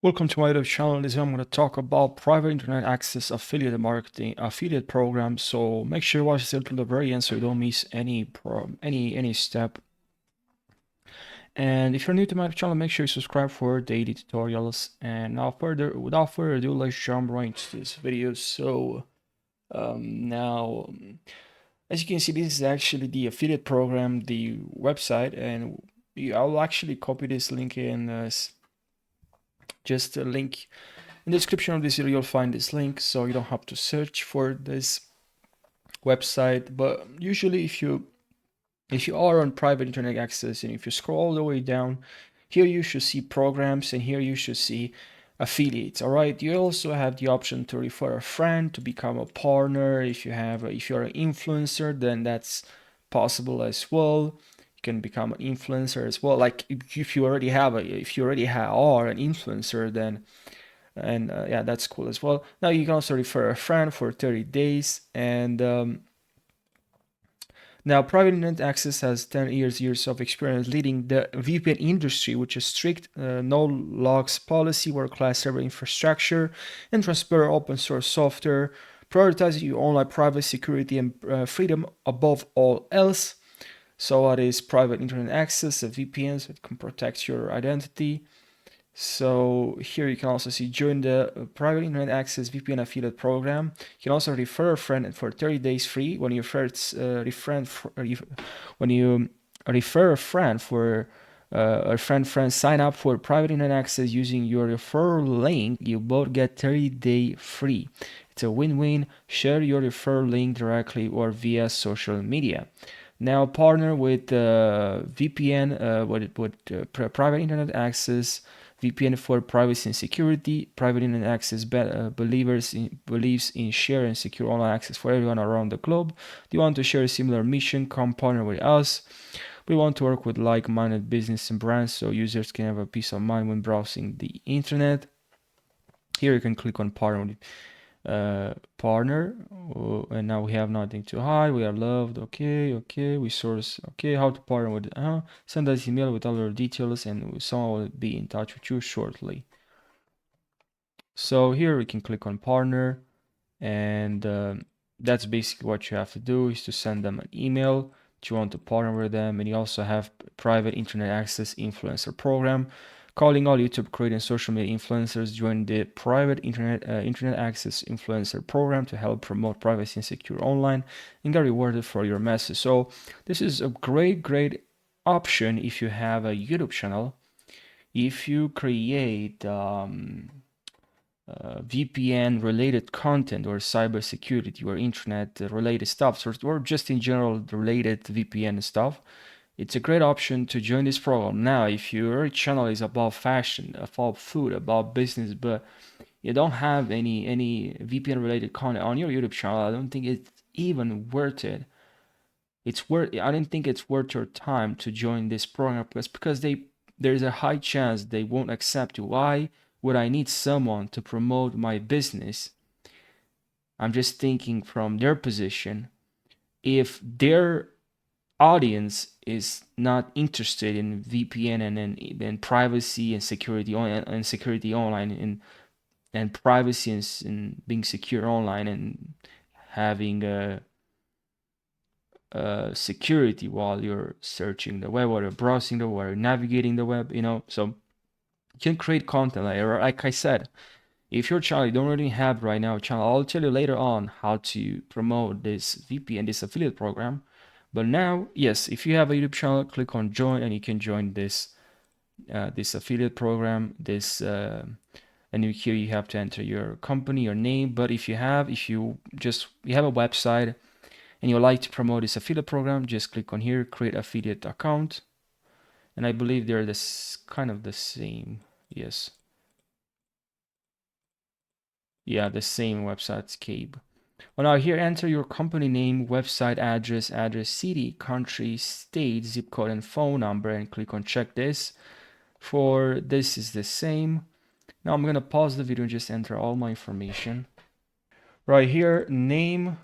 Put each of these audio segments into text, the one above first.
Welcome to my YouTube channel. This is I'm going to talk about private internet access affiliate marketing affiliate program. So make sure you watch this until the very end so you don't miss any step. And if you're new to my channel, make sure you subscribe for daily tutorials. And without further ado, let's jump right into this video. So now, as you can see, this is actually the affiliate program, the website, and I'll actually copy this link in just a link. In the description of this video, you'll find this link, so you don't have to search for this website. But usually, if you are on private internet access and if you scroll all the way down, here you should see programs and here you should see affiliates. All right. You also have the option to refer a friend to become a partner. If you're an influencer, then that's possible as well. You can become an influencer as well. Like if you already are an influencer, then and yeah, that's cool as well. Now you can also refer a friend for 30 days. And now private internet access has 10 years of experience leading the VPN industry, which is strict no logs policy, world-class server infrastructure, and transparent open source software, prioritizing your online privacy, security, and freedom above all else. So what is private internet access? A VPN, so it can protect your identity. So here you can also see join the private internet access VPN affiliate program. You can also refer a friend for 30 days free. When you refer a friend for a friend sign up for private internet access using your referral link, you both get 30-day free. It's a win-win. Share your referral link directly or via social media. Now partner with VPN with private internet access. VPN for privacy and security. Private internet access believes in share and secure online access for everyone around the globe. Do you want to share a similar mission? Come partner with us. We want to work with like-minded business and brands so users can have a peace of mind when browsing the internet. Here you can click on partner with partner, and now we have nothing to hide. We are loved. Okay, we source. Okay, how to partner with send us email with other details and someone will be in touch with you shortly. So here we can click on partner, and that's basically what you have to do is to send them an email that you want to partner with them. And you also have private internet access influencer program, calling all YouTube creators and social media influencers join the private internet access influencer program to help promote privacy and secure online and get rewarded for your message. So this is a great option if you have a YouTube channel. If you create VPN related content or cybersecurity or internet related stuff, or just in general related VPN stuff, it's a great option to join this program. Now, if your channel is about fashion, about food, about business, but you don't have any VPN related content on your YouTube channel, I don't think it's even worth it. I don't think it's worth your time to join this program because there's a high chance they won't accept you. Why would I need someone to promote my business? I'm just thinking from their position. If their audience is not interested in VPN and privacy and security online and privacy and being secure online and having security while you're searching the web or browsing the web or navigating the web, so you can create content like I said. If your channel, you don't really have right now a channel, I'll tell you later on how to promote this VPN, this affiliate program. But now, yes, if you have a YouTube channel, click on join and you can join this this affiliate program. And here you have to enter your company, your name. But if you have a website and you like to promote this affiliate program, just click on here, create affiliate account. And I believe they're kind of the same. Yes. Yeah, the same website, Cabe. Well, now here enter your company name, website address, city, country, state, zip code, and phone number, and click on check this. For this is the same. Now I'm gonna pause the video and just enter all my information. Right here, name.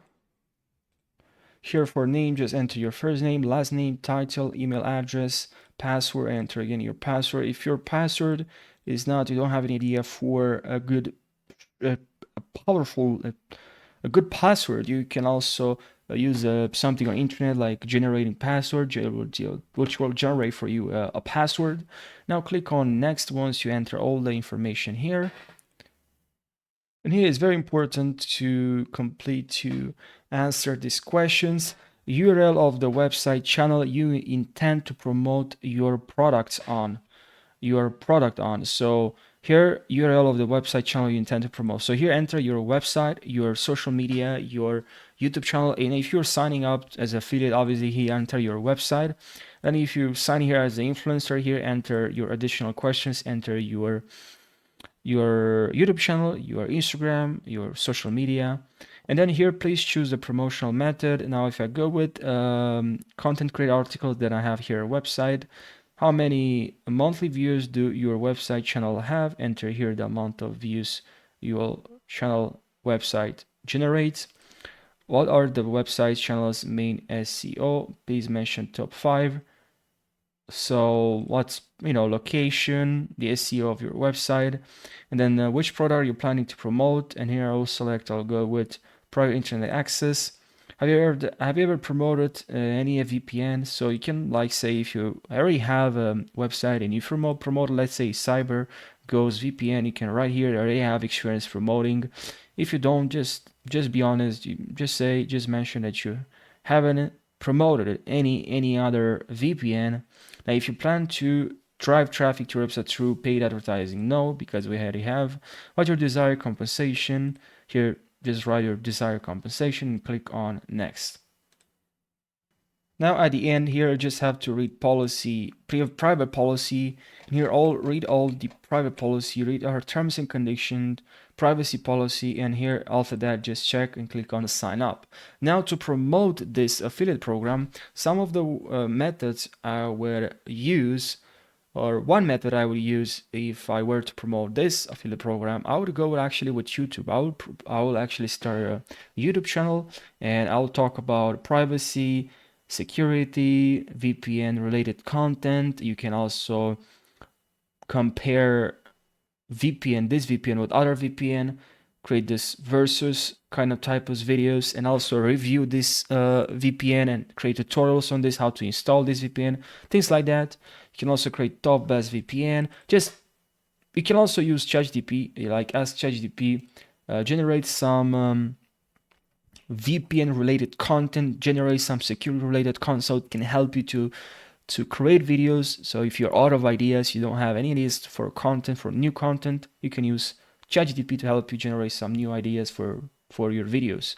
Here for name, just enter your first name, last name, title, email address, password, enter again your password. If your password is not, you don't have an idea for a good, a powerful, a good password, you can also use something on internet like generating password, which will generate for you a password. Now click on next once you enter all the information here. And here it's very important to answer these questions. URL of the website channel you intend to promote your products on. So here, URL of the website channel you intend to promote. So here, enter your website, your social media, your YouTube channel. And if you're signing up as affiliate, obviously here enter your website. And if you sign here as the influencer, here enter your additional questions, enter your YouTube channel, your Instagram, your social media. And then here, please choose the promotional method. Now, if I go with content create articles, then I have here a website. How many monthly views do your website channel have? Enter here the amount of views your channel website generates. What are the website channel's main SEO? Please mention top 5. So what's, location, the SEO of your website, and then which product you're planning to promote. And here I'll go with private internet access. Have you ever promoted any VPN? So you can, like, say, if you already have a website and you promote, let's say, Cyber Goes VPN, you can write here I already have experience promoting. If you don't, just be honest. You just mention that you haven't promoted any other VPN. Now, if you plan to drive traffic to your website through paid advertising, no, because we already have. What's your desired compensation? Here, just write your desired compensation and click on next. Now at the end here, I just have to read policy, private policy. And here, read all the private policy, read our terms and conditions, privacy policy, and here after that, just check and click on sign up. Now to promote this affiliate program, some of the methods I would use, or one method I would use if I were to promote this affiliate program, I would go actually with YouTube. I will actually start a YouTube channel and I'll talk about privacy, security, VPN related content. You can also compare this VPN with other VPN, create this versus kind of types videos, and also review this VPN and create tutorials on this, how to install this VPN, things like that. You can also create top best VPN. You can also use ChatGPT, like ask ChatGPT, generate some VPN related content, generate some security related content, so it can help you to create videos. So if you're out of ideas, you don't have any ideas for new content, you can use ChatGPT to help you generate some new ideas for your videos,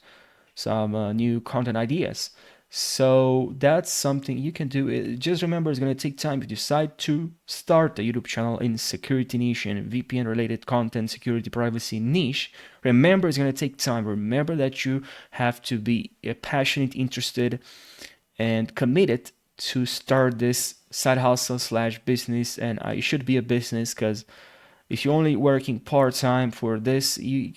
some new content ideas. So that's something you can do. Just remember, it's going to take time. If you decide to start a YouTube channel in security niche and VPN related content, security, privacy niche, remember it's going to take time. Remember that you have to be passionate, interested, and committed to start this side hustle / business. And it should be a business, because if you're only working part-time for this, it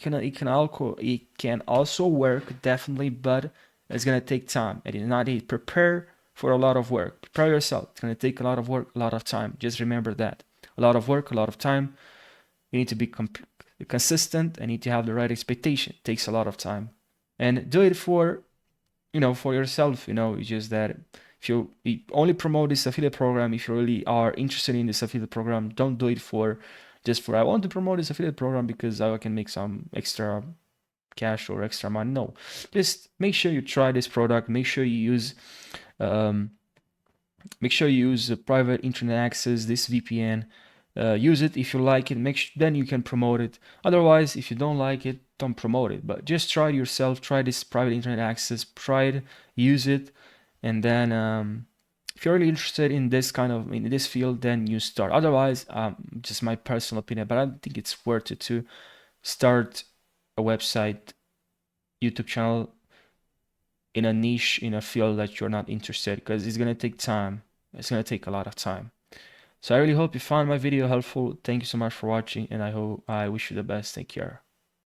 can also work definitely, but it's gonna take time. And it's not prepare for a lot of work. Prepare yourself. It's gonna take a lot of work, a lot of time. Just remember that. A lot of work, a lot of time. You need to be consistent and need to have the right expectation. It takes a lot of time. And do it for yourself. It's just that if you only promote this affiliate program, if you really are interested in this affiliate program, don't do it just for I want to promote this affiliate program because I can make some extra cash or extra money. No, just make sure you try this product. Make sure you use private internet access, this VPN. Use it if you like it. Then you can promote it. Otherwise, if you don't like it, don't promote it. But just try it yourself. Try this private internet access. Try it. Use it, and then if you're really interested in this field, then you start. Otherwise, just my personal opinion, but I think it's worth it to start a website, YouTube channel in a niche, in a field that you're not interested, because it's gonna take time. It's gonna take a lot of time. So I really hope you found my video helpful. Thank you so much for watching, and I wish you the best. Take care.